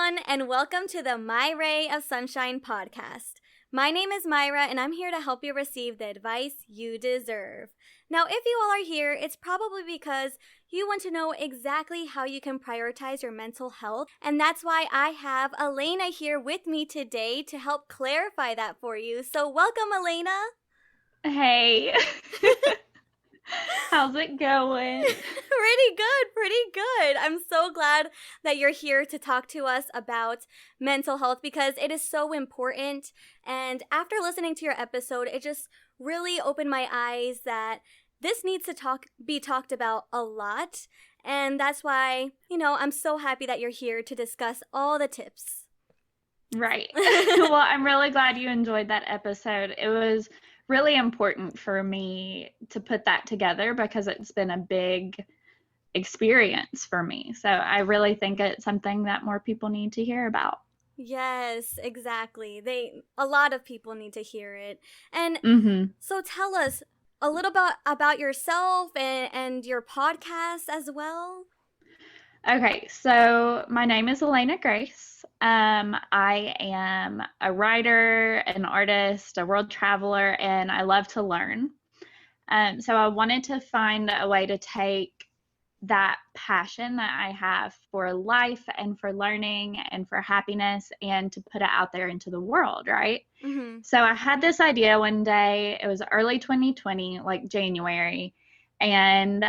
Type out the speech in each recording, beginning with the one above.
everyone, and welcome to the My Ray of Sunshine podcast. My name is Mayra, and I'm here to help you receive the advice you deserve. Now, if you all are here, it's probably because you want to know exactly how you can prioritize your mental health, and that's why I have Elena here with me today to help clarify that for you. So welcome, Elena. Hey. How's it going? Pretty good. I'm so glad that you're here to talk to us about mental health because it is so important. And after listening to your episode, it just really opened my eyes that this needs to be talked about a lot. And that's why, I'm so happy that you're here to discuss all the tips. Right. Well, I'm really glad you enjoyed that episode. It was really important for me to put that together because it's been a big experience for me. So I really think it's something that more people need to hear about. Yes, exactly. A lot of people need to hear it. And so tell us a little bit about yourself and your podcast as well. Okay, so my name is Alanna Grayce. I am a writer, an artist, a world traveler, and I love to learn. So I wanted to find a way to take that passion that I have for life and for learning and for happiness and to put it out there into the world, right? Mm-hmm. So I had this idea one day. It was early 2020, like January, and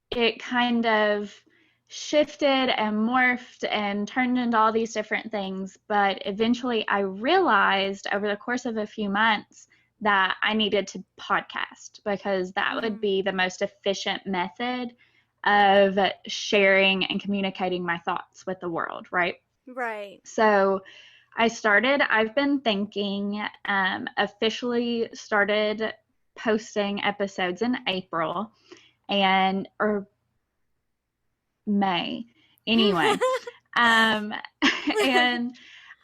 it kind of shifted and morphed and turned into all these different things. But eventually I realized over the course of a few months that I needed to podcast because that would be the most efficient method of sharing and communicating my thoughts with the world, right? Right. So I've been thinking, officially started posting episodes in April or May. Anyway, and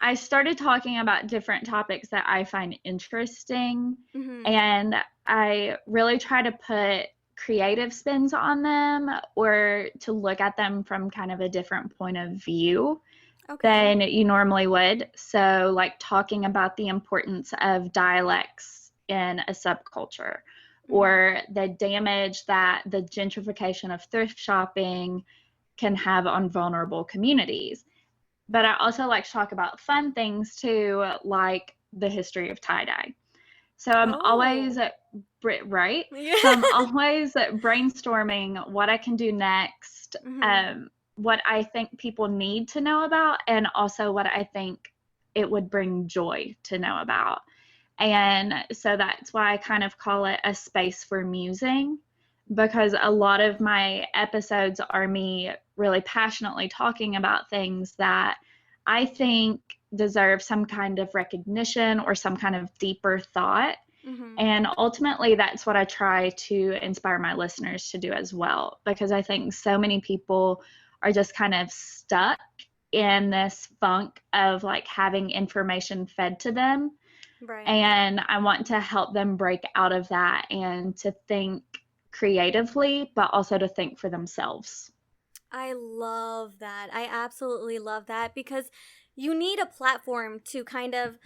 I started talking about different topics that I find interesting, and I really try to put creative spins on them or to look at them from kind of a different point of view than you normally would. So, like talking about the importance of dialects in a subculture or the damage that the gentrification of thrift shopping can have on vulnerable communities. But I also like to talk about fun things too, like the history of tie-dye. So I'm always right? Yeah. So I'm always brainstorming what I can do next, what I think people need to know about, and also what I think it would bring joy to know about. And so that's why I kind of call it a space for musing, because a lot of my episodes are me really passionately talking about things that I think deserve some kind of recognition or some kind of deeper thought. And ultimately, that's what I try to inspire my listeners to do as well, because I think so many people are just kind of stuck in this funk of like having information fed to them. Right. And I want to help them break out of that and to think creatively, but also to think for themselves. I love that. I absolutely love that because you need a platform to kind of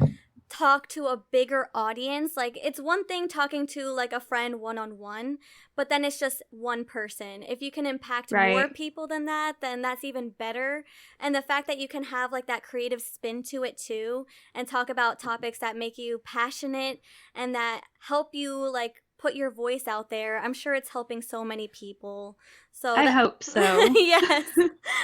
talk to a bigger audience. Like, it's one thing talking to like a friend one-on-one, but then it's just one person. If you can impact more people than that, then that's even better. And the fact that you can have like that creative spin to it too and talk about topics that make you passionate and that help you like put your voice out there, I'm sure it's helping so many people. So I hope so. Yes.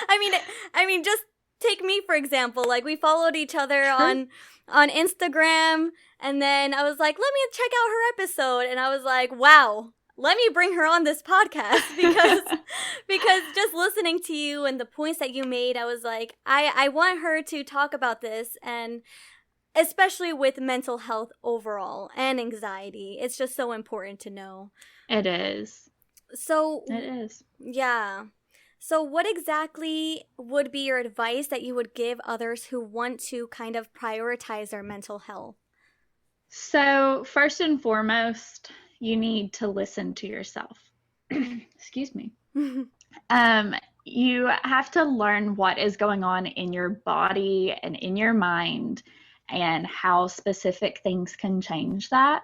I mean just take me for example. Like, we followed each other on Instagram, and then I was like, let me check out her episode, and I was like, wow, let me bring her on this podcast because just listening to you and the points that you made, I was like, I want her to talk about this, and especially with mental health overall and anxiety. It's just so important to know. It is. So it is. Yeah. So what exactly would be your advice that you would give others who want to kind of prioritize their mental health? So first and foremost, you need to listen to yourself. Excuse me. you have to learn what is going on in your body and in your mind and how specific things can change that.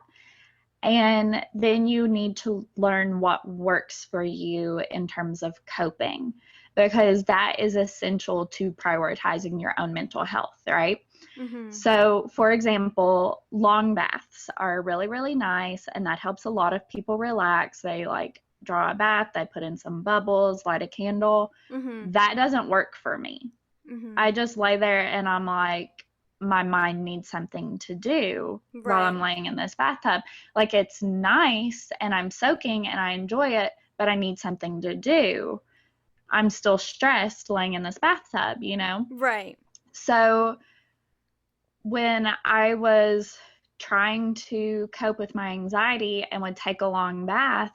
And then you need to learn what works for you in terms of coping, because that is essential to prioritizing your own mental health, right? Mm-hmm. So, for example, long baths are really, really nice, and that helps a lot of people relax. They like draw a bath, they put in some bubbles, light a candle. Mm-hmm. That doesn't work for me. Mm-hmm. I just lay there and I'm like, my mind needs something to do while I'm Right. laying in this bathtub. Like, it's nice and I'm soaking and I enjoy it, but I need something to do. I'm still stressed laying in this bathtub, you know? Right. So when I was trying to cope with my anxiety and would take a long bath,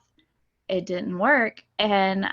it didn't work. And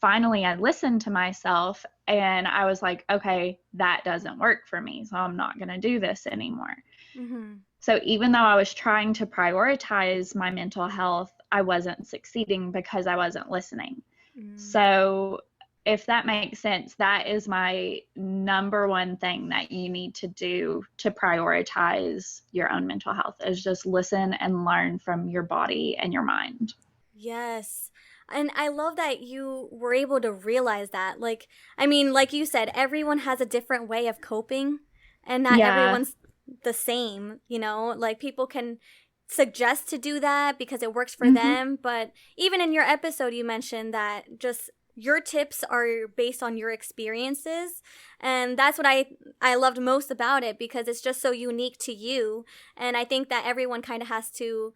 finally, I listened to myself and I was like, okay, that doesn't work for me. So I'm not going to do this anymore. Mm-hmm. So even though I was trying to prioritize my mental health, I wasn't succeeding because I wasn't listening. Mm. So if that makes sense, that is my number one thing that you need to do to prioritize your own mental health, is just listen and learn from your body and your mind. Yes. And I love that you were able to realize that. Like, I mean, like you said, everyone has a different way of coping, and not Yeah. everyone's the same, you know? Like, people can suggest to do that because it works for Mm-hmm. them. But even in your episode, you mentioned that just your tips are based on your experiences. And that's what I loved most about it, because it's just so unique to you. And I think that everyone kind of has to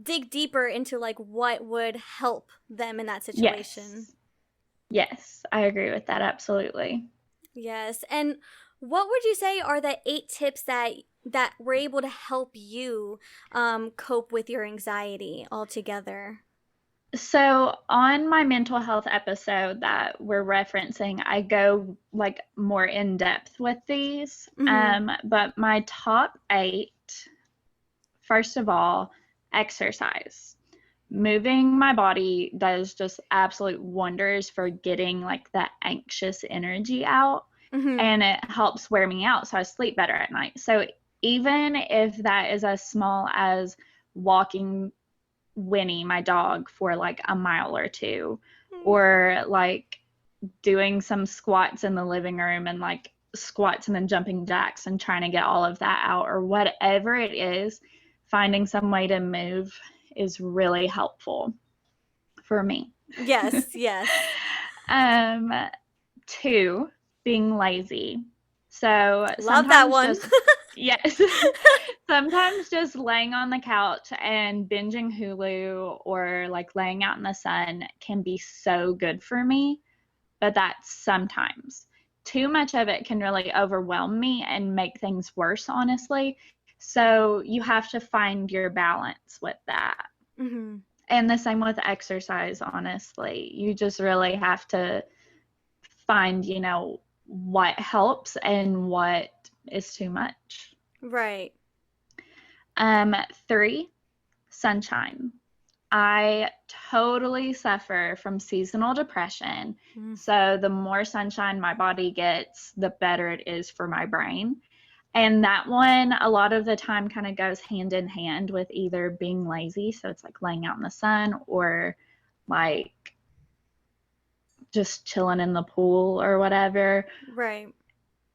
dig deeper into like what would help them in that situation. Yes. Yes, I agree with that. Absolutely. Yes. And what would you say are the 8 tips that were able to help you cope with your anxiety altogether? So on my mental health episode that we're referencing, I go like more in depth with these. Mhm. But my top 8, first of all, exercise. Moving my body does just absolute wonders for getting like that anxious energy out, Mhm. and it helps wear me out so I sleep better at night. So even if that is as small as walking Winnie, my dog, for like a mile or two, or like doing some squats in the living room and like squats and then jumping jacks and trying to get all of that out, or whatever it is, finding some way to move is really helpful for me. Yes, yes. um 2, being lazy. So Love that sometimes one. just, yes, sometimes just laying on the couch and binging Hulu or like laying out in the sun can be so good for me, but that's sometimes. Too much of it can really overwhelm me and make things worse, honestly. So you have to find your balance with that. Mhm. And the same with exercise, honestly. You just really have to find, what helps and what is too much. Right. 3, sunshine. I totally suffer from seasonal depression. Mm. So the more sunshine my body gets, the better it is for my brain. And that one, a lot of the time, kind of goes hand in hand with either being lazy, so it's like laying out in the sun, or like just chilling in the pool or whatever, Right.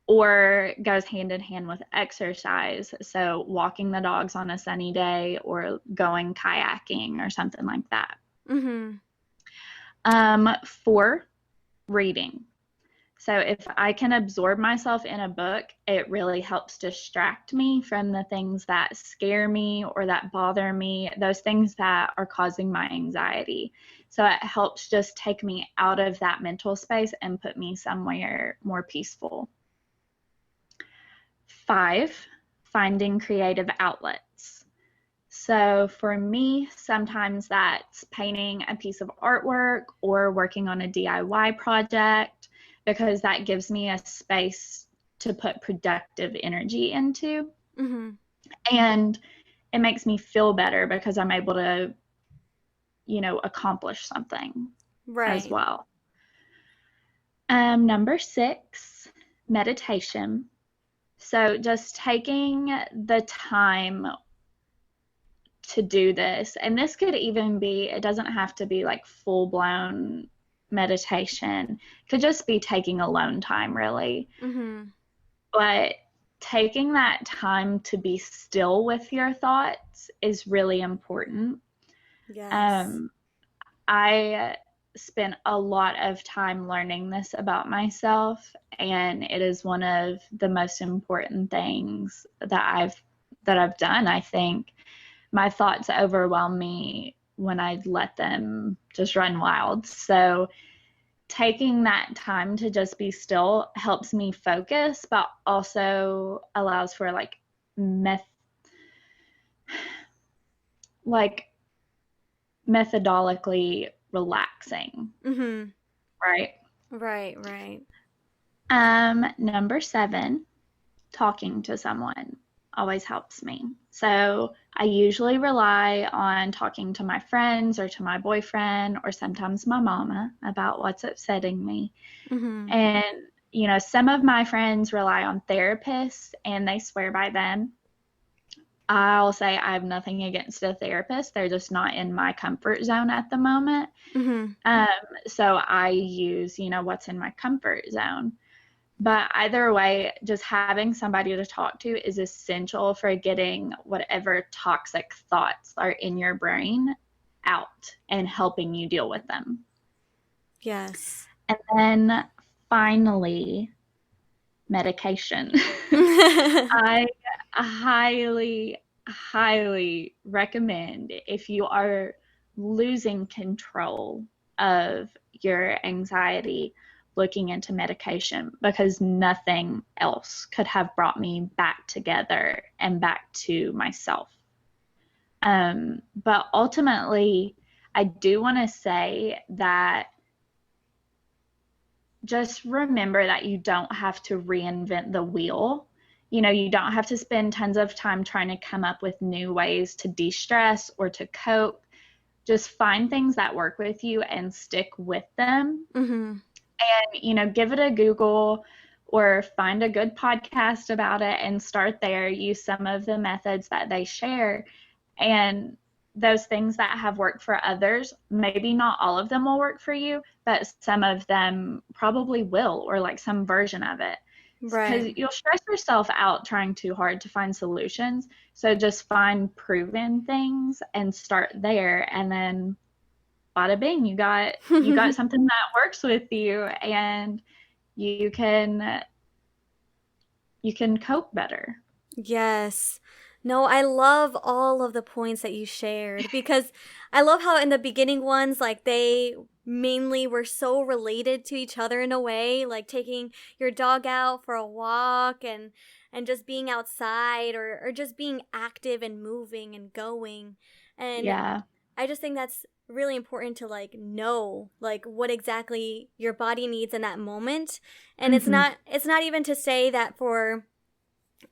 or goes hand in hand with exercise. So walking the dogs on a sunny day or going kayaking or something like that. Mhm. 4, reading. So if I can absorb myself in a book, it really helps distract me from the things that scare me or that bother me, those things that are causing my anxiety. So it helps just take me out of that mental space and put me somewhere more peaceful. 5, finding creative outlets. So for me, sometimes that's painting a piece of artwork or working on a DIY project, because that gives me a space to put productive energy into. Mhm. And it makes me feel better because I'm able to, accomplish something as Right. well. Number 6, meditation. So just taking the time to do this, and this could even be, it doesn't have to be like full-blown meditation. It could just be taking alone time, really. Mm-hmm. But taking that time to be still with your thoughts is really important. Yes. I spent a lot of time learning this about myself, and it is one of the most important things that I've done. I think my thoughts overwhelm me when I let them just run wild. So taking that time to just be still helps me focus, but also allows for like methodically relaxing. Mm-hmm. Right. Right. Number 7, talking to someone always helps me. So I usually rely on talking to my friends or to my boyfriend or sometimes my mama about what's upsetting me. Mm-hmm. And, some of my friends rely on therapists and they swear by them. I'll say I have nothing against a therapist. They're just not in my comfort zone at the moment. Mm-hmm. So I use, what's in my comfort zone. But either way, just having somebody to talk to is essential for getting whatever toxic thoughts are in your brain out and helping you deal with them. Yes. And then finally, medication. I highly, highly recommend, if you are losing control of your anxiety, looking into medication, because nothing else could have brought me back together and back to myself. But ultimately, I do want to say that just remember that you don't have to reinvent the wheel. You don't have to spend tons of time trying to come up with new ways to de-stress or to cope. Just find things that work with you and stick with them. Mm-hmm. And, give it a Google or find a good podcast about it and start there. Use some of the methods that they share. And those things that have worked for others, maybe not all of them will work for you, but some of them probably will, or like some version of it. Because Right. you'll stress yourself out trying too hard to find solutions. So just find proven things and start there, and then bada bing, you got something that works with you, and you can cope better. Yes. No, I love all of the points that you shared because I love how in the beginning ones, like they mainly were so related to each other in a way, like taking your dog out for a walk and just being outside or just being active and moving and going. And Yeah. I just think that's really important to like know like what exactly your body needs in that moment. And Mm-hmm. it's not even to say that for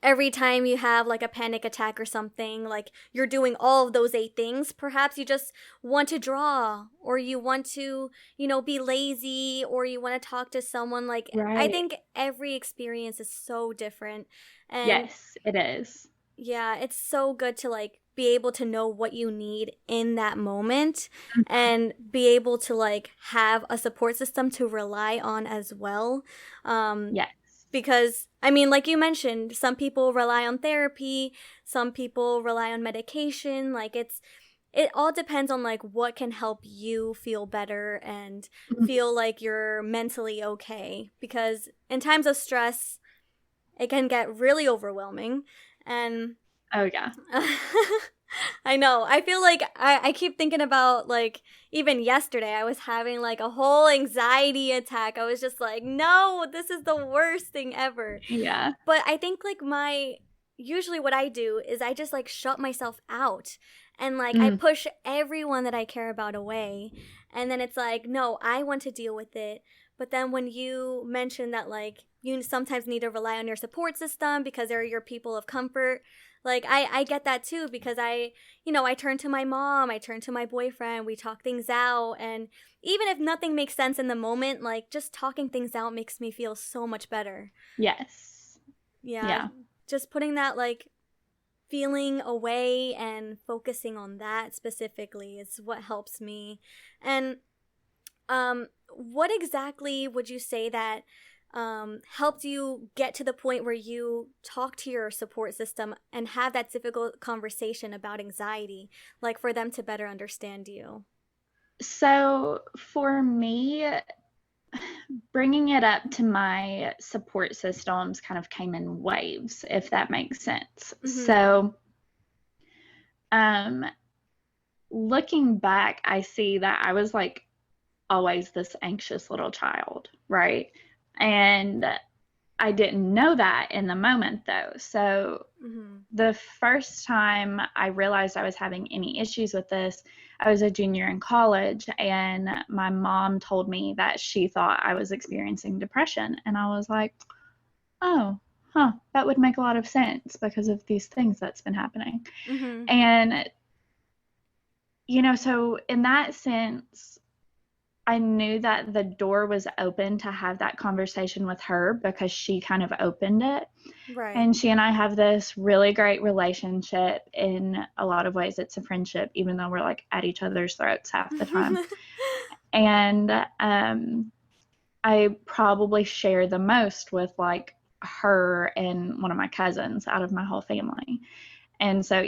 every time you have like a panic attack or something, like you're doing all of those 8 things. Perhaps you just want to draw, or you want to, be lazy, or you want to talk to someone. Like, I Right. think every experience is so different. And Yes, it is. yeah, it's so good to like be able to know what you need in that moment and be able to like have a support system to rely on as well. Yes. Because I mean, like you mentioned, some people rely on therapy, some people rely on medication. Like it all depends on like what can help you feel better and feel like you're mentally okay. Because in times of stress, it can get really overwhelming. And Oh yeah. I know. I feel like I keep thinking about like even yesterday I was having like a whole anxiety attack. I was just like, no, this is the worst thing ever. Yeah. But I think like usually what I do is I just like shut myself out and like I Mm. push everyone that I care about away. And then it's like, no, I want to deal with it. But then when you mention that like you sometimes need to rely on your support system because they're your people of comfort, Like, I get that too, because I turn to my mom, I turn to my boyfriend, we talk things out. And even if nothing makes sense in the moment, like, just talking things out makes me feel so much better. Yes. Yeah. Yeah. Just putting that, like, feeling away and focusing on that specifically is what helps me. And what exactly would you say that helped you get to the point where you talk to your support system and have that difficult conversation about anxiety, like for them to better understand you? So for me, bringing it up to my support systems kind of came in waves, if that makes sense. Mm-hmm. So, um, looking back, I see that I was like always this anxious little child, right? And I didn't know that in the moment though. So Mm-hmm. the first time I realized I was having any issues with this, I was a junior in college, and my mom told me that she thought I was experiencing depression. And I was like, oh, huh, that would make a lot of sense because of these things that's been happening. Mm-hmm. And, so in that sense, I knew that the door was open to have that conversation with her because she kind of opened it. Right. And she and I have this really great relationship. In a lot of ways, it's a friendship, even though we're like at each other's throats half the time. And I probably share the most with like her and one of my cousins out of my whole family. And so,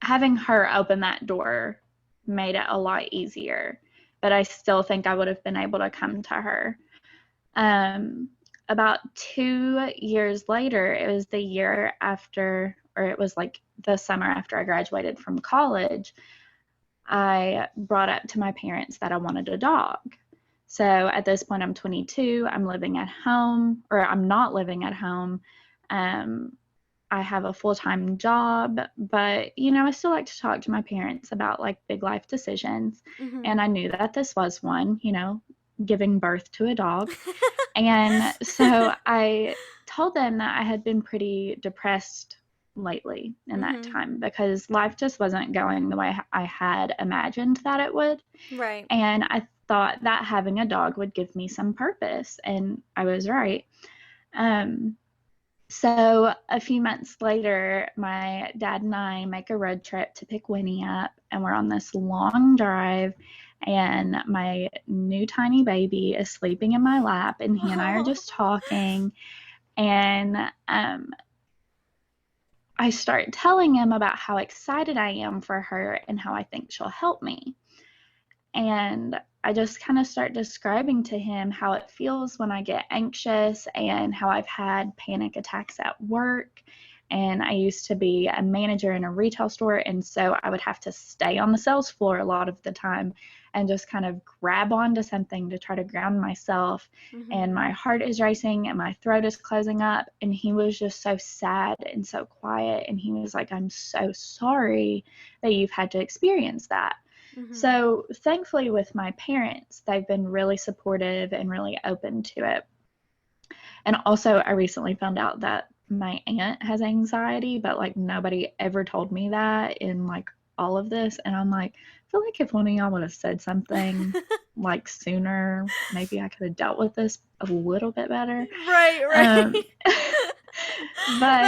having her open that door made it a lot easier. But I still think I would have been able to come to her. About 2 years later, it was the year after, or it was like the summer after I graduated from college, I brought up to my parents that I wanted a dog. So at this point, I'm 22, I'm living at home, or I'm not living at home. I have a full-time job, but I still like to talk to my parents about like big life decisions. Mm-hmm. And I knew that this was one, giving birth to a dog. And so I told them that I had been pretty depressed lately in that Mm-hmm. time because life just wasn't going the way I had imagined that it would. Right. And I thought that having a dog would give me some purpose. And I was right. So a few months later, my dad and I make a road trip to pick Winnie up, and we're on this long drive, and my new tiny baby is sleeping in my lap, and he and I are Oh. just talking, and I start telling him about how excited I am for her and how I think she'll help me. And I just kind of start describing to him how it feels when I get anxious and how I've had panic attacks at work. And I used to be a manager in a retail store. And so I would have to stay on the sales floor a lot of the time and just kind of grab onto something to try to ground myself. Mm-hmm. And my heart is racing and my throat is closing up. And he was just so sad and so quiet. And he was like, I'm so sorry that you've had to experience that. Mm-hmm. So thankfully with my parents, they've been really supportive and really open to it. And also I recently found out that my aunt has anxiety, but like nobody ever told me that in like all of this. And I'm like, I feel like if one of y'all would have said something like sooner, maybe I could have dealt with this a little bit better. Right. But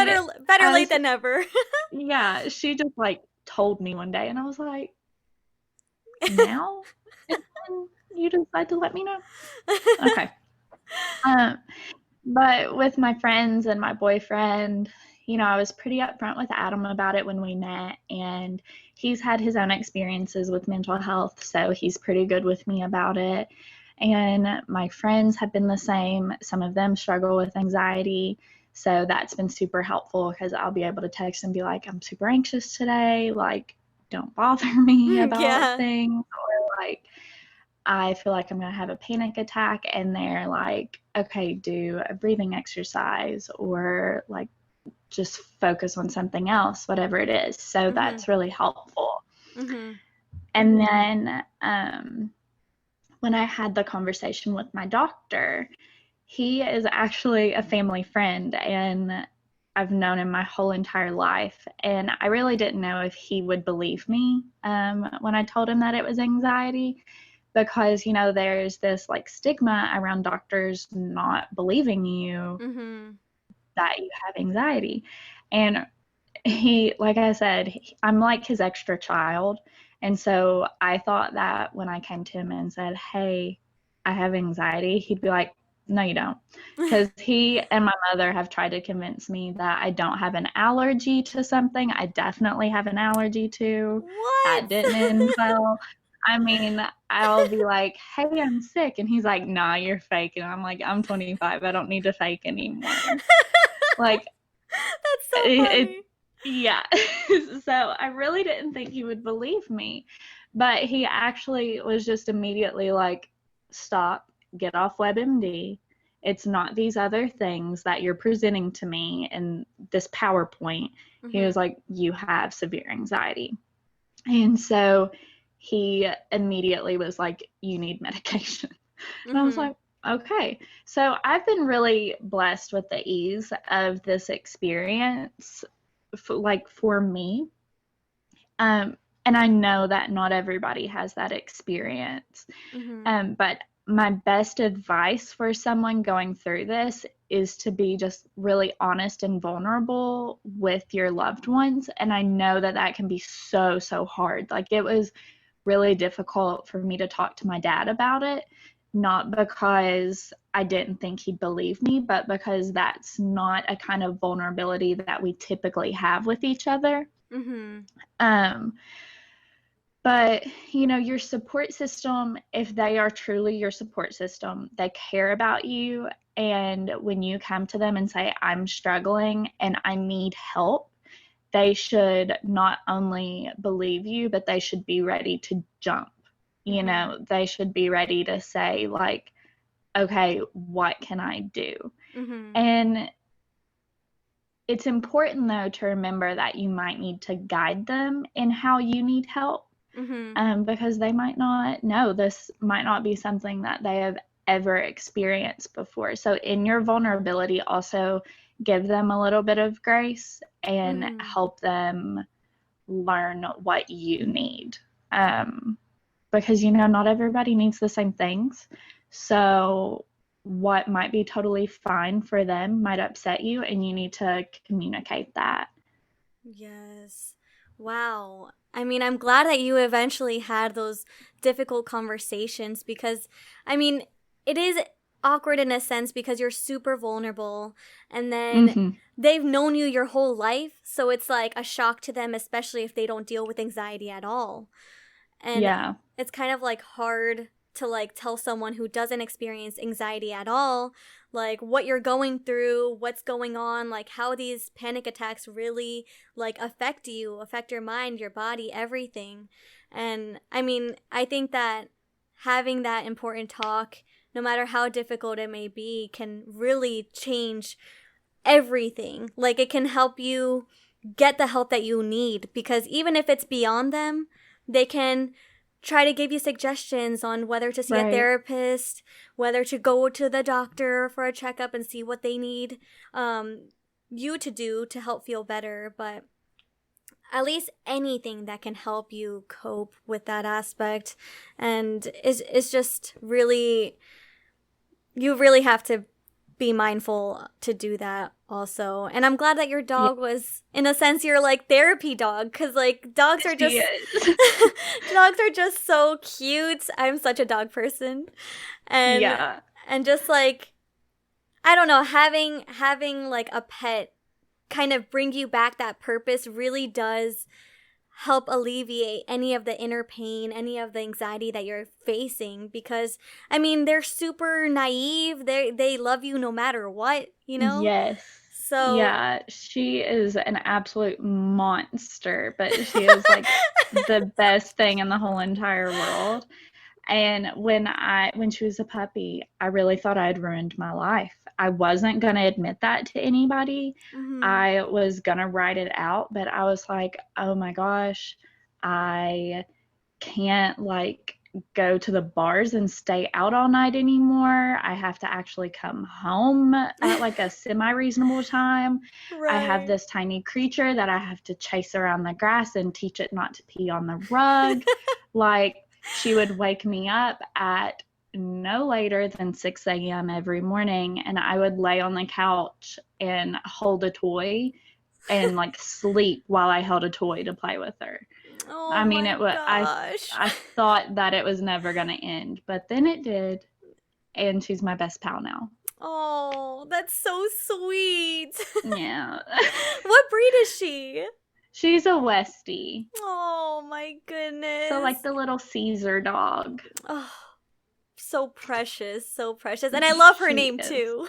better late than never. Yeah, she just like told me one day and I was like, now you decide to let me know. Okay. But with my friends and my boyfriend, I was pretty upfront with Adam about it when we met, and he's had his own experiences with mental health, so he's pretty good with me about it. And my friends have been the same. Some of them struggle with anxiety, so that's been super helpful because I'll be able to text and be like, I'm super anxious today, like, don't bother me about things, or like, I feel like I'm going to have a panic attack, and they're like, okay, do a breathing exercise or like just focus on something else, whatever it is. So Mm-hmm. that's really helpful. Mm-hmm. And then when I had the conversation with my doctor, he is actually a family friend, and I've known him my whole entire life. And I really didn't know if he would believe me when I told him that it was anxiety, because, you know, there's this like stigma around doctors not believing you Mhm. that you have anxiety. And he, like I said, I'm like his extra child. And so I thought that when I came to him and said, hey, I have anxiety, he'd be like, no, you don't. Because he and my mother have tried to convince me that I don't have an allergy to something I definitely have an allergy to. What? That didn't end well. I mean, I'll be like, hey, I'm sick. And he's like, nah, you're fake. And I'm like, I'm 25. I don't need to fake anymore. Like, That's so it, funny. yeah. So I really didn't think he would believe me. But he actually was just immediately like, stop, get off WebMD. It's not these other things that you're presenting to me in this PowerPoint. He was Mhm. like, you have severe anxiety. And so he immediately was like, you need medication. And I was Mhm. like, okay. So I've been really blessed with the ease of this experience, like for me. And I know that not everybody has that experience. Mhm. But my best advice for someone going through this is to be just really honest and vulnerable with your loved ones. And I know that that can be so, so hard. Like it was really difficult for me to talk to my dad about it, not because I didn't think he'd believe me, but because that's not a kind of vulnerability that we typically have with each other. Mhm. Um, but, you know, your support system, if they are truly your support system, they care about you. And when you come to them and say, I'm struggling and I need help, they should not only believe you, but they should be ready to jump. You Mhm. know, they should be ready to say, like, okay, what can I do? Mhm. And it's important, though, to remember that you might need to guide them in how you need help, Mhm. because they might not know. This might not be something that they have ever experienced before. So, in your vulnerability, also give them a little bit of grace and Mhm. help them learn what you need. Um, because, you know, not everybody needs the same things. So, what might be totally fine for them might upset you, and you need to communicate that. Yes. Wow. I mean, I'm glad that you eventually had those difficult conversations because, I mean, it is awkward in a sense because you're super vulnerable and then Mm-hmm. they've known you your whole life. So it's like a shock to them, especially if they don't deal with anxiety at all. And Yeah. it's kind of like hard to like tell someone who doesn't experience anxiety at all like what you're going through, what's going on, like how these panic attacks really like affect you, affect your mind, your body, everything. And I mean, I think that having that important talk, no matter how difficult it may be, can really change everything. Like it can help you get the help that you need because even if it's beyond them, they can try to give you suggestions on whether to see a Right. therapist, whether to go to the doctor for a checkup and see what they need you to do to help feel better. But at least anything that can help you cope with that aspect and is just really you really have to be mindful to do that also. And I'm glad that your Yeah, dog was in a sense your like therapy dog cuz like dogs are she just is. dogs are just so cute. I'm such a dog person. And Yeah. and just like I don't know, having like a pet kind of bring you back that purpose really does help alleviate any of the inner pain, any of the anxiety that you're facing because I mean, they're super naive. They love you no matter what, you know? Yes. So Yeah, she is an absolute monster, but she is like the best thing in the whole entire world. And when she was a puppy, I really thought I had ruined my life. I wasn't going to admit that to anybody. mhm. I was going to write it out, but I was like, "Oh my gosh, I can't like go to the bars and stay out all night anymore. I have to actually come home at like a semi-reasonable time. I have Right. this tiny creature that I have to chase around the grass and teach it not to pee on the rug. Like, she would wake me up at no later than 6 a.m. every morning, and I would lay on the couch and hold a toy and like sleep while I held a toy to play with her. Oh I mean, my it was gosh. I thought that it was never going to end, but then it did, and she's my best pal now. Oh, that's so sweet. Yeah. What breed is she? She's a Westie. Oh my goodness. So like the little Caesar dog. Oh, so precious, so precious. And I love her She name is. too.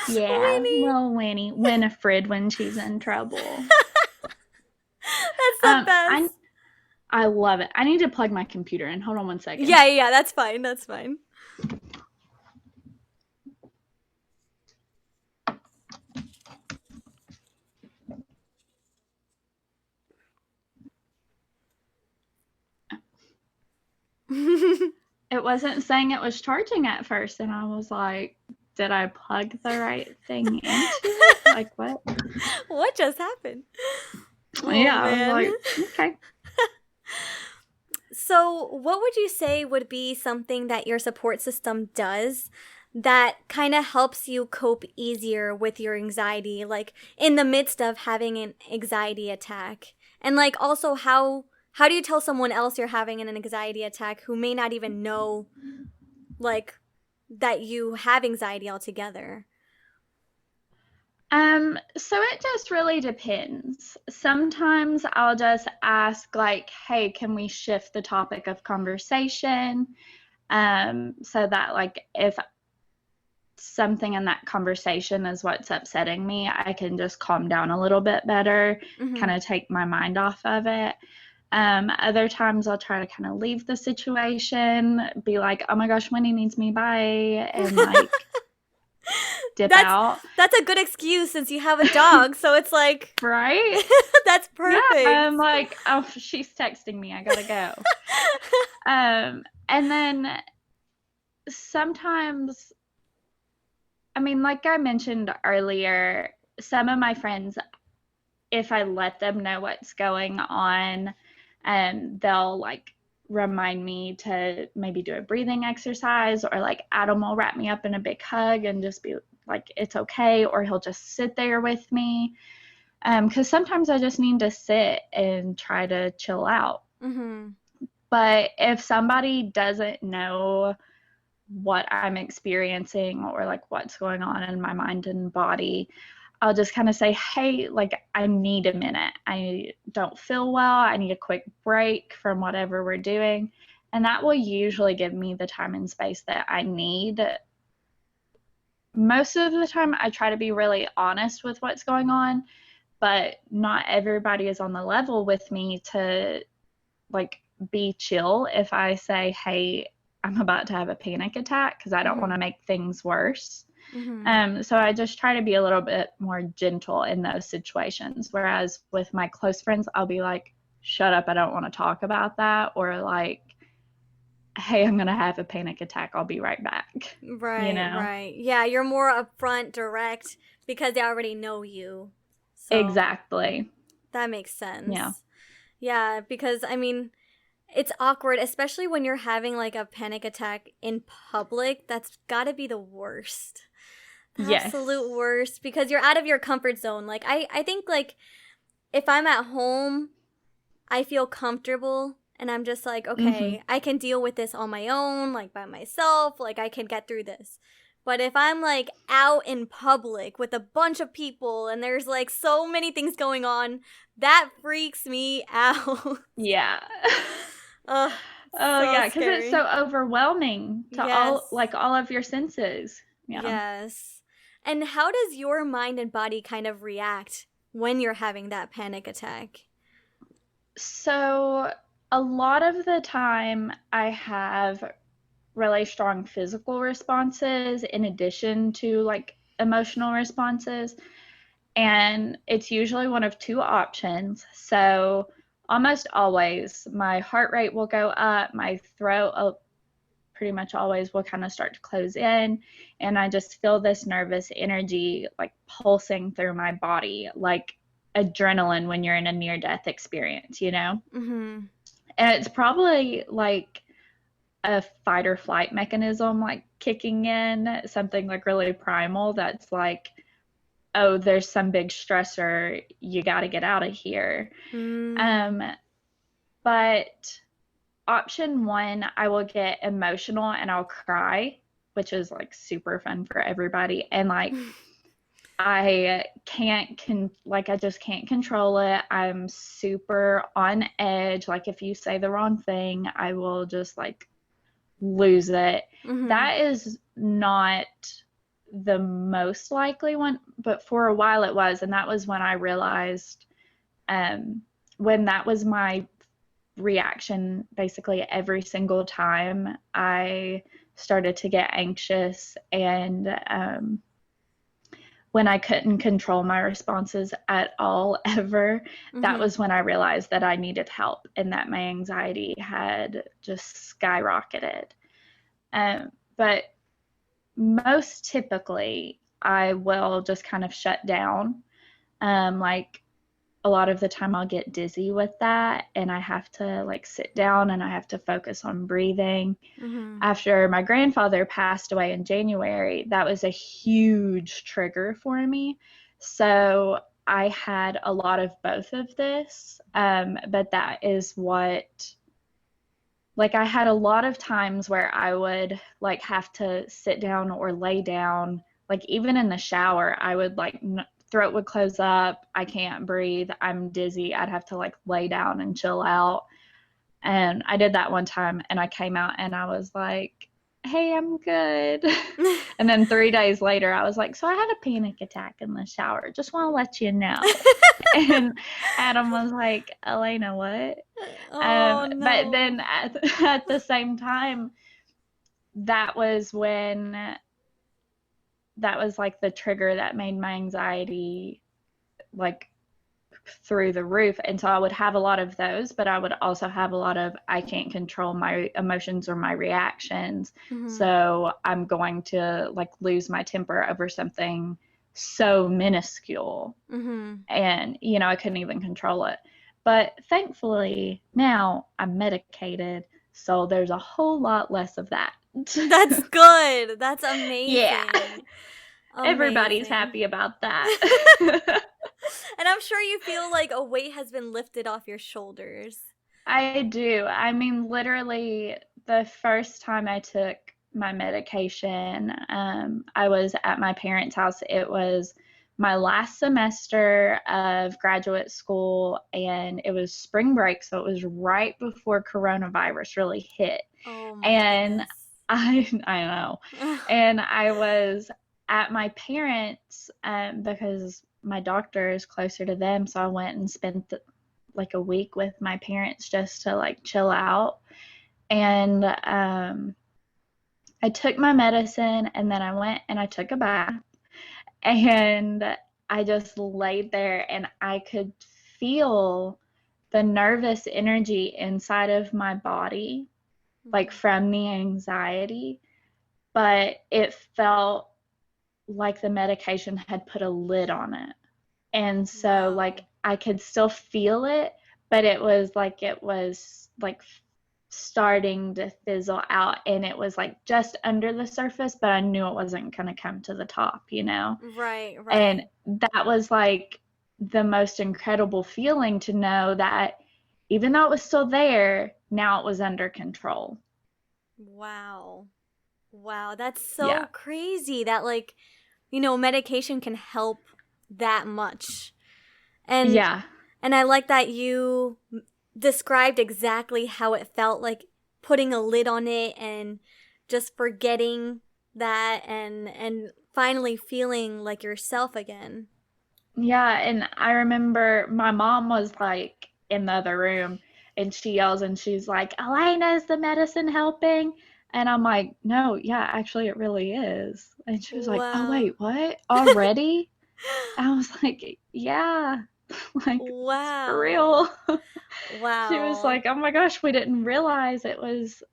Yeah, Winnie. little Winnie. Winifred when she's in trouble. That's the best. I love it. I need to plug my computer in. Hold on one second. Yeah, that's fine. That's fine. It wasn't saying it was charging at first, and I was like, did I plug the right thing into it? Like, what? What just happened? Oh, yeah, man. I was like, okay. So, what would you say would be something that your support system does that kind of helps you cope easier with your anxiety, like in the midst of having an anxiety attack? And like also how do you tell someone else you're having an anxiety attack who may not even know like that you have anxiety altogether? So it just really depends. Sometimes I'll just ask like, hey, can we shift the topic of conversation? So that like if something in that conversation is what's upsetting me, I can just calm down a little bit better, kind of take my mind off of it. Other times I'll try to kind of leave the situation, be like, oh my gosh, Winnie needs me, bye, and like dip out. That's a good excuse since you have a dog, so it's like right? That's perfect. Yeah, I'm like, oh, she's texting me, I gotta go. And then sometimes, I mean, like I mentioned earlier, some of my friends, if I let them know what's going on, they'll like remind me to maybe do a breathing exercise, or like Adam will wrap me up in a big hug and just be like, it's okay, or he'll just sit there with me. Because sometimes I just need to sit and try to chill out. But if somebody doesn't know what I'm experiencing or like what's going on in my mind and body, I'll just kind of say, hey, like I need a minute. I don't feel well. I need a quick break from whatever we're doing. And that will usually give me the time and space that I need. Most of the time, I try to be really honest with what's going on, but not everybody is on the level with me to like be chill if I say, hey, I'm about to have a panic attack, because I don't want to make things worse. So I just try to be a little bit more gentle in those situations. Whereas with my close friends, I'll be like, shut up, I don't want to talk about that. Or like, hey, I'm going to have a panic attack, I'll be right back. Right, you know? Right. Yeah, you're more upfront, direct, because they already know you. So exactly. That makes sense. Yeah. Yeah, because I mean, it's awkward, especially when you're having like a panic attack in public. That's gotta be the worst. The absolute worst, because you're out of your comfort zone. Like I think like if I'm at home, I feel comfortable and I'm just like, okay, I can deal with this on my own, like by myself, like I can get through this. But if I'm like out in public with a bunch of people and there's like so many things going on, that freaks me out. Yeah. Oh yeah, because it's so overwhelming to all of your senses. Yeah. Yes. And how does your mind and body kind of react when you're having that panic attack? So a lot of the time I have really strong physical responses in addition to like emotional responses. And it's usually one of two options. So almost always my heart rate will go up, my throat pretty much always will kind of start to close in, and I just feel this nervous energy like pulsing through my body, like adrenaline when you're in a near-death experience, you know? Mm-hmm. And it's probably like a fight or flight mechanism like kicking in, something like really primal that's like, oh, there's some big stressor, you got to get out of here. Mm. Um, but option one, I will get emotional and I'll cry, which is like super fun for everybody. And like, I I just can't control it. I'm super on edge. Like, if you say the wrong thing, I will just like lose it. Mm-hmm. That is not the most likely one, but for a while it was. And that was when I realized, when that was my reaction basically every single time I started to get anxious, and when I couldn't control my responses at all ever, that Mm-hmm. was when I realized that I needed help and that my anxiety had just skyrocketed. But most typically, I will just kind of shut down. Like, a lot of the time I'll get dizzy with that, and I have to like sit down and I have to focus on breathing. Mm-hmm. After my grandfather passed away in January, that was a huge trigger for me. So I had a lot of both of this, but that is what, like, I had a lot of times where I would like have to sit down or lay down, like even in the shower, I would like throat would close up, I can't breathe, I'm dizzy, I'd have to like lay down and chill out. And I did that one time, and I came out and I was like, hey, I'm good. And then 3 days later, I was like, so I had a panic attack in the shower. Just want to let you know. And Adam was like, Elena, what? Oh But no. then at the same time, that was when that was like the trigger that made my anxiety like through the roof. And so I would have a lot of those, but I would also have a lot of, I can't control my emotions or my reactions. Mm-hmm. So I'm going to like lose my temper over something so minuscule. Mm-hmm. And, I couldn't even control it. But thankfully now I'm medicated. So there's a whole lot less of that. That's good. That's Yeah. amazing. Everybody's Amazing. happy about that. And I'm sure you feel like a weight has been lifted off your shoulders. I do. I mean, literally, the first time I took my medication, I was at my parents' house. It was my last semester of graduate school, and it was spring break, so it was right before coronavirus really hit. Oh my And goodness. I know. And I was at my parents' because my doctor is closer to them, so I went and spent like a week with my parents just to like chill out. And I took my medicine, and then I went and I took a bath, and I just laid there and I could feel the nervous energy inside of my body, like from the anxiety, but it felt like the medication had put a lid on it. And so like Wow. I could still feel it, but it was like starting to fizzle out, and it was like just under the surface, but I knew it wasn't going to come to the top. Right, And right. that was like the most incredible feeling to know that even though it was still there, now it was under control. Wow. Wow, that's so Yeah. crazy that medication can help that much. And Yeah. and I like that you described exactly how it felt like putting a lid on it and just forgetting that and finally feeling like yourself again. Yeah, and I remember my mom was like in the other room, and she yells and she's like, Elena, is the medicine helping? And I'm like, no, yeah, actually it really is. And she was like, oh, Wow. wait, what? Already? I was like, yeah. Like, it's for Wow. real. She was Wow. like, oh my gosh, we didn't realize it was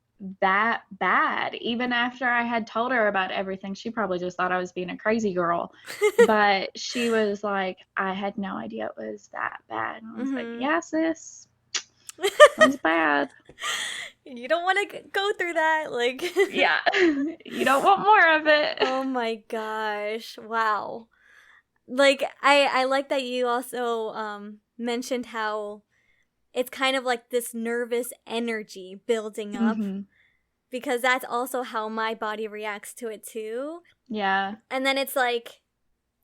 that bad. Even after I had told her about everything, she probably just thought I was being a crazy girl. But she was like, I had no idea it was that bad. And I was like, Mhm. yeah, sis, it was bad. You don't want to go through that, like. Yeah, you don't want more of it. Oh my gosh. Wow. Like I like that you also mentioned how it's kind of like this nervous energy building up, Hmm. because that's also how my body reacts to it too. Yeah, And then it's like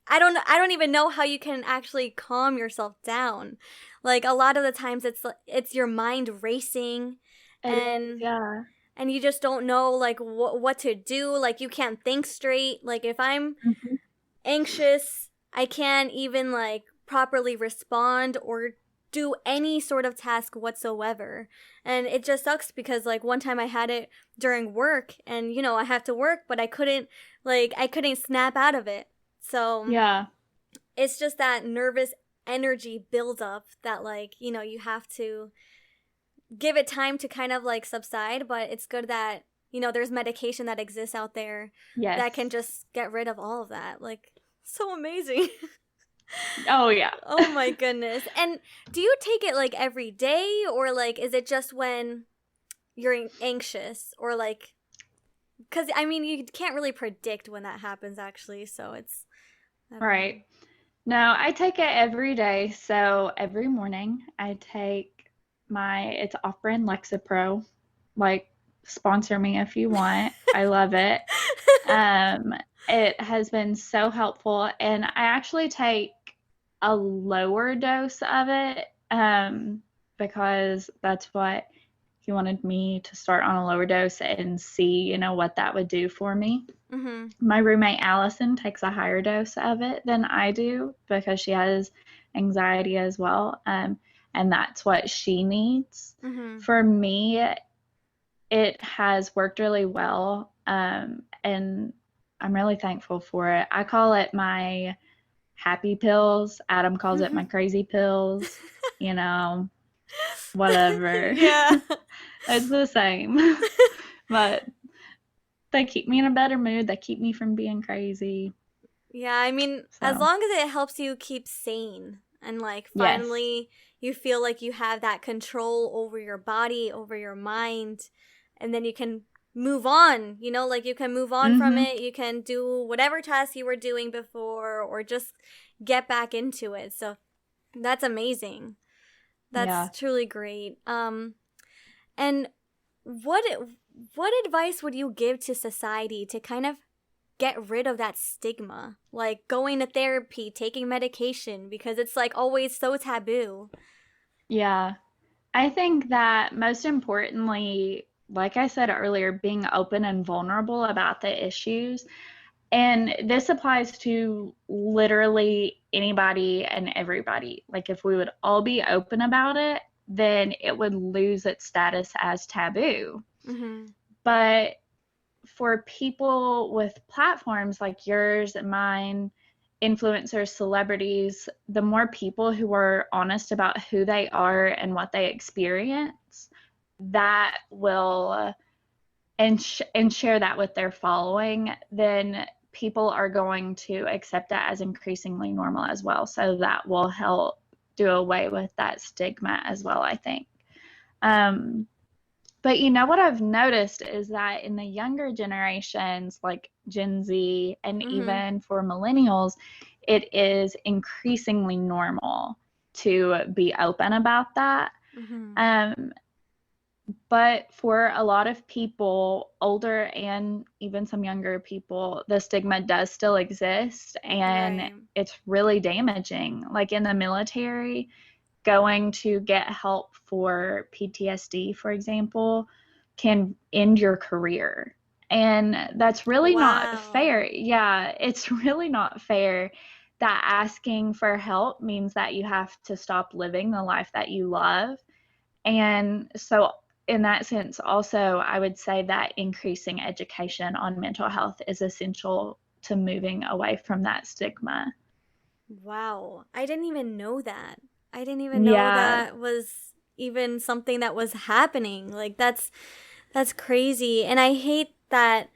I don't even know how you can actually calm yourself down. Like a lot of the times it's your mind racing, it is. and Yeah. and you just don't know like what to do. Like you can't think straight. Like if I'm Hmm. anxious, I can't even like properly respond or do any sort of task whatsoever. And it just sucks because like one time I had it during work, and I have to work, but I couldn't snap out of it. So Yeah. it's just that nervous energy buildup that like, you have to give it time to kind of like subside, but it's good that there's medication that exists out there Yes. that can just get rid of all of that. Like, so amazing. Oh, yeah. Oh my goodness. And do you take it like every day, or like is it just when you're anxious, or like, cuz I mean you can't really predict when that happens actually, so I don't know. Right. No, I take it every day. So every morning I take it's off-brand Lexapro. Like, sponsor me if you want. I love it. Um, it has been so helpful. And I actually take a lower dose of it, because that's what he wanted me to start on a lower dose and see, what that would do for me. Mhm. My roommate Allison takes a higher dose of it than I do because she has anxiety as well. And that's what she needs. Mhm. For me, it has worked really well. And I'm really thankful for it. I call it my happy pills. Adam calls it my crazy pills, you know, whatever. Yeah. It's the same. But they keep me in a better mood. They keep me from being crazy. Yeah, I mean, as So, long as it helps you keep sane and like yes. finally you feel like you have that control over your body, over your mind, and then you can move on, like you can move on from Mhm. it, you can do whatever task you were doing before or just get back into it. So that's amazing. That's Yeah. truly great. And what what advice would you give to society to kind of get rid of that stigma, like going to therapy, taking medication, because it's like always so taboo. Yeah. I think that most importantly, like I said earlier, being open and vulnerable about the issues. And this applies to literally anybody and everybody. Like, if we would all be open about it, then it would lose its status as taboo. Mhm. But for people with platforms like yours and mine, influencers, celebrities, the more people who are honest about who they are and what they experience, that will and share that with their following, then people are going to accept that as increasingly normal as well. So that will help do away with that stigma as well, I think. Um, but what I've noticed is that in the younger generations, like Gen Z and Mhm. even for millennials, it is increasingly normal to be open about that. Mhm. Um, but for a lot of people, older and even some younger people, the stigma does still exist and Right. it's really damaging. Like in the military, going to get help for PTSD, for example, can end your career. And that's really not Wow. fair. Yeah, it's really not fair that asking for help means that you have to stop living the life that you love. And so, in that sense, also, I would say that increasing education on mental health is essential to moving away from that stigma. Wow. I didn't even know that. I didn't even know Yeah, that was even something that was happening. Like that's crazy. And I hate that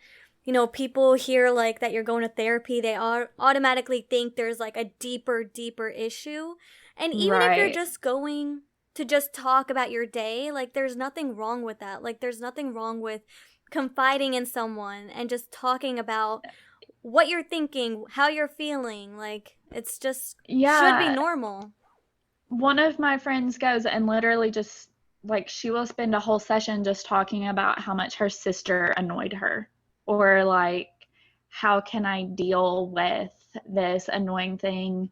people hear like that you're going to therapy, they automatically think there's like a deeper issue. And even if you're right. just going to just talk about your day, like there's nothing wrong with that. Like there's nothing wrong with confiding in someone and just talking about what you're thinking, how you're feeling. Like it's just should be Yeah, normal. one of my friends goes and literally just like she will spend a whole session just talking about how much her sister annoyed her, or like how can I deal with this annoying thing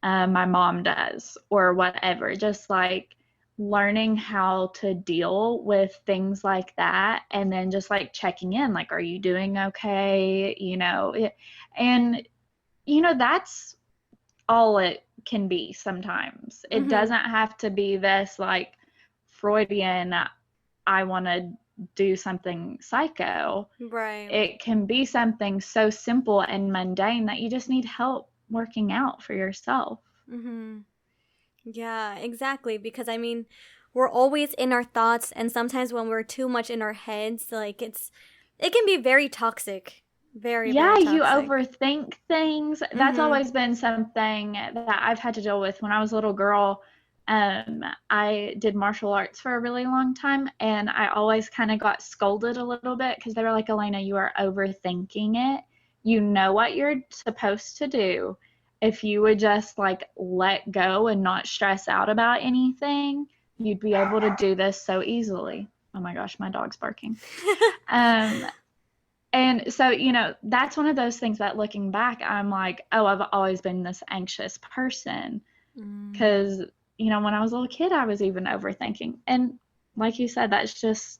my mom does, or whatever. Just like learning how to deal with things like that, and then just like checking in, like, are you doing okay? And that's all it can be sometimes. It Mhm. doesn't have to be this like Freudian, I want to do something psycho. Right. It can be something so simple and mundane that you just need help working out for yourself. Mhm. Yeah, exactly. Because I mean, we're always in our thoughts, and sometimes when we're too much in our heads, like it can be very toxic. Very, very Yeah, you toxic. overthink things. That's Mhm. always been something that I've had to deal with. When I was a little girl, I did martial arts for a really long time, and I always kind of got scolded a little bit because they were like, Elena, you are overthinking it. You know what you're supposed to do. If you would just like let go and not stress out about anything, you'd be able to do this so easily. Oh my gosh, my dog's barking. Um, and so, that's one of those things that looking back, I'm like, oh, I've always been this anxious person. Mm. Because, when I was a little kid, I was even overthinking. And like you said, that's just,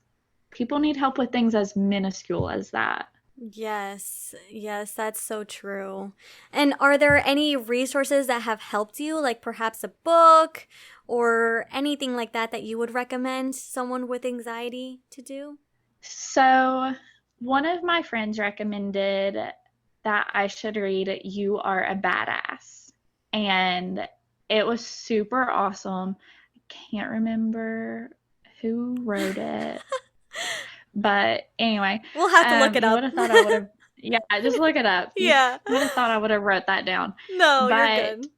people need help with things as minuscule as that. Yes, yes, that's so true. And are there any resources that have helped you, like perhaps a book or anything like that that you would recommend someone with anxiety to do? So, one of my friends recommended that I should read You Are a Badass. And it was super awesome. I can't remember who wrote it. But anyway, We'll have to look it you up. would have thought I would have, yeah, just look it up. You Yeah. would have thought I would have wrote that down. No, you're But good.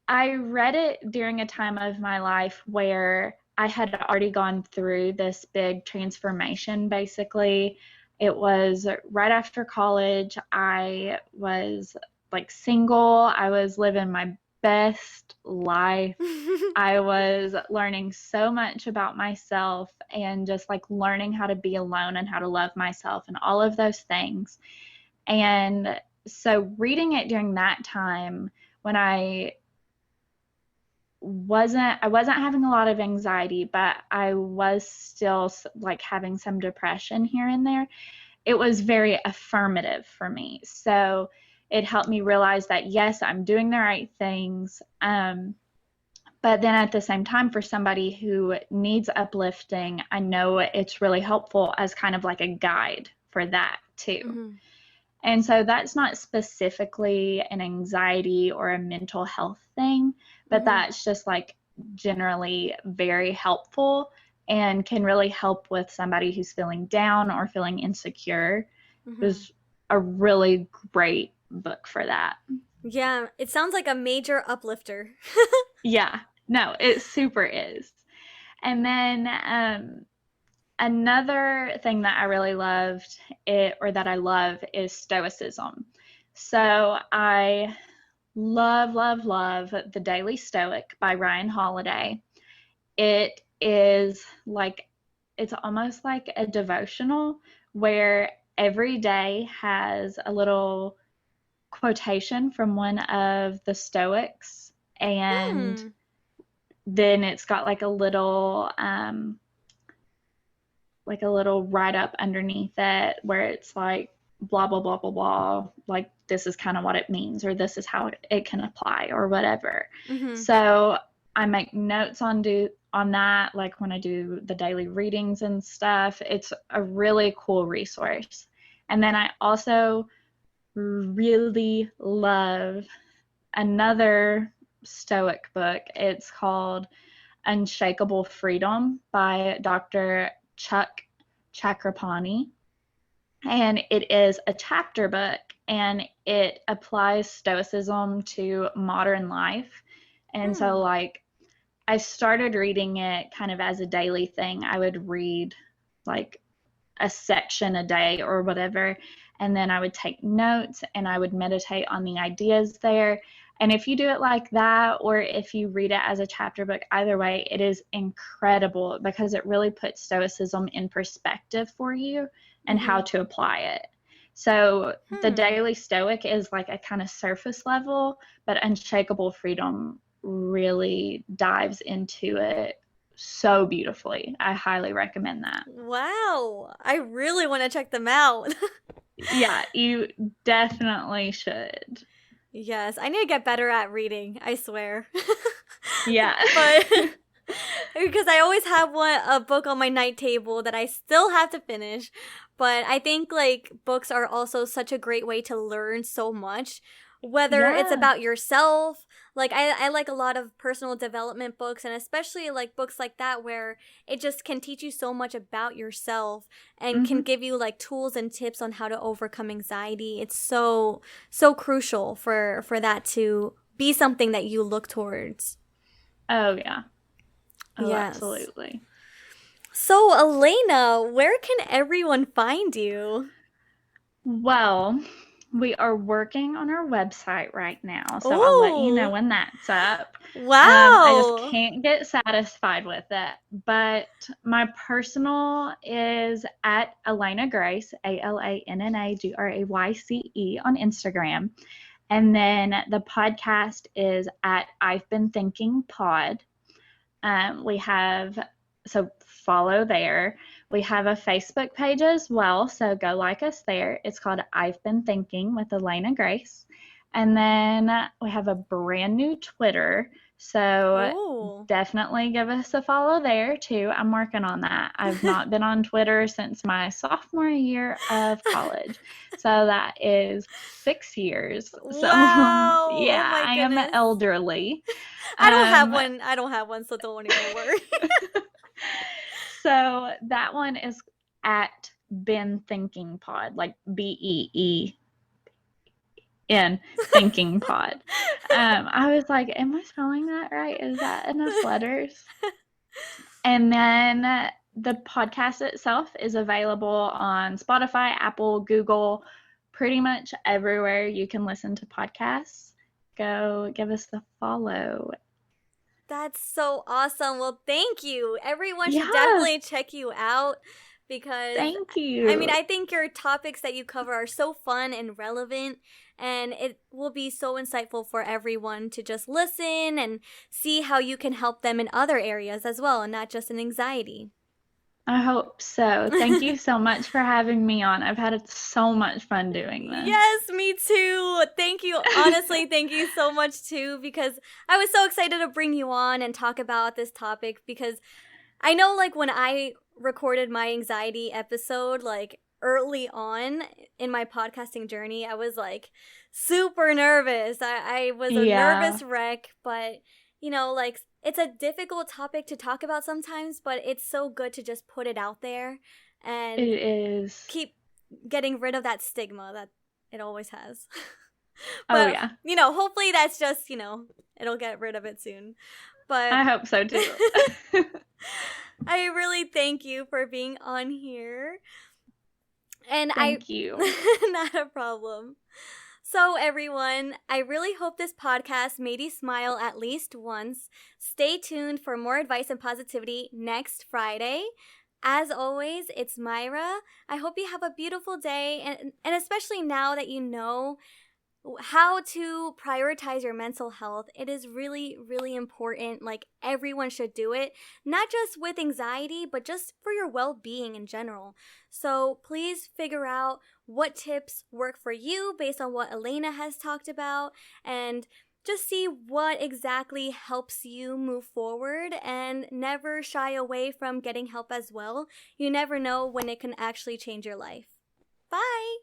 I read it during a time of my life where I had already gone through this big transformation, basically. It was right after college. I was like single. I was living my best life. I was learning so much about myself and just like learning how to be alone and how to love myself and all of those things. And so reading it during that time when I wasn't having a lot of anxiety, but I was still like having some depression here and there. It was very affirmative for me. So it helped me realize that yes, I'm doing the right things. But then at the same time, for somebody who needs uplifting, I know it's really helpful as kind of like a guide for that too. Mhm. And so that's not specifically an anxiety or a mental health thing, but Mhm. that's just like generally very helpful and can really help with somebody who's feeling down or feeling insecure. It Mhm. was a really great book for that. Yeah, it sounds like a major uplifter. Yeah, no, it super is. And then another thing that I really loved or that I love is Stoicism. So I love, love, love The Daily Stoic by Ryan Holiday. It is like, it's almost like a devotional where every day has a little quotation from one of the Stoics. And Hmm. then it's got like a little write up underneath it where it's like blah blah blah blah blah, like this is kind of what it means or this is how it can apply or whatever. Mhm. So I make notes on that, like when I do the daily readings and stuff. It's a really cool resource. And then I also really love another Stoic book. It's called Unshakable Freedom by Dr. Chuck Chakrapani. And it is a chapter book, and it applies Stoicism to modern life. And so, like, I started reading it kind of as a daily thing. I would read like a section a day or whatever, and then I would take notes and I would meditate on the ideas there. And if you do it like that, or if you read it as a chapter book, either way, it is incredible because it really puts Stoicism in perspective for you and how to apply it. So the Daily Stoic is like a kind of surface level, but Unshakable Freedom really dives into it so beautifully. I highly recommend that. Wow. I really want to check them out. Yeah, you definitely should. Yes, I need to get better at reading, I swear. Yeah. But because I always have a book on my night table that I still have to finish. But I think like books are also such a great way to learn so much, whether it's about yourself. Like I like a lot of personal development books, and especially like books like that where it just can teach you so much about yourself and can give you like tools and tips on how to overcome anxiety. It's so crucial for that to be something that you look towards. Oh yeah. Oh, yes. Absolutely. So, Elena, where can everyone find you? Well, we are working on our website right now, so I'll let you know when that's up. Wow. I just can't get satisfied with it. But my personal is at Alanna Grayce, ALANNAGRAYCE on Instagram. And then the podcast is at I've Been Thinking Pod. So follow there. We have a Facebook page as well, so go like us there. It's called I've Been Thinking with Alanna Grayce. And then we have a brand new Twitter, so definitely give us a follow there too. I'm working on that. I've not been on Twitter since my sophomore year of college, so that is 6 years. So wow. yeah, oh I am elderly. I don't have one, so don't even worry. So that one is at Been Thinking Pod, like BEEN Thinking Pod. I was like, am I spelling that right? Is that enough letters? And then the podcast itself is available on Spotify, Apple, Google, pretty much everywhere you can listen to podcasts. Go give us the follow. That's so awesome. Well, thank you. Everyone should definitely check you out because thank you. I mean, I think your topics that you cover are so fun and relevant, and it will be so insightful for everyone to just listen and see how you can help them in other areas as well, and not just in anxiety. I hope so. Thank you so much for having me on. I've had so much fun doing this. Yes, me too. Thank you. Honestly, thank you so much too, because I was so excited to bring you on and talk about this topic, because I know like when I recorded my anxiety episode, like early on in my podcasting journey, I was like super nervous. I was a nervous wreck, but you know, like it's a difficult topic to talk about sometimes, but it's so good to just put it out there and it is keep getting rid of that stigma that it always has. But, you know, hopefully that's just, you know, it'll get rid of it soon. But I hope so too. I really thank you for being on here. And thank you. Not a problem. So, everyone, I really hope this podcast made you smile at least once. Stay tuned for more advice and positivity next Friday. As always, it's Mayra. I hope you have a beautiful day, and especially now that you know how to prioritize your mental health. It is really, really important. Like, everyone should do it, not just with anxiety, but just for your well-being in general. So please figure out what tips work for you based on what Elena has talked about, and just see what exactly helps you move forward, and never shy away from getting help as well. You never know when it can actually change your life. Bye!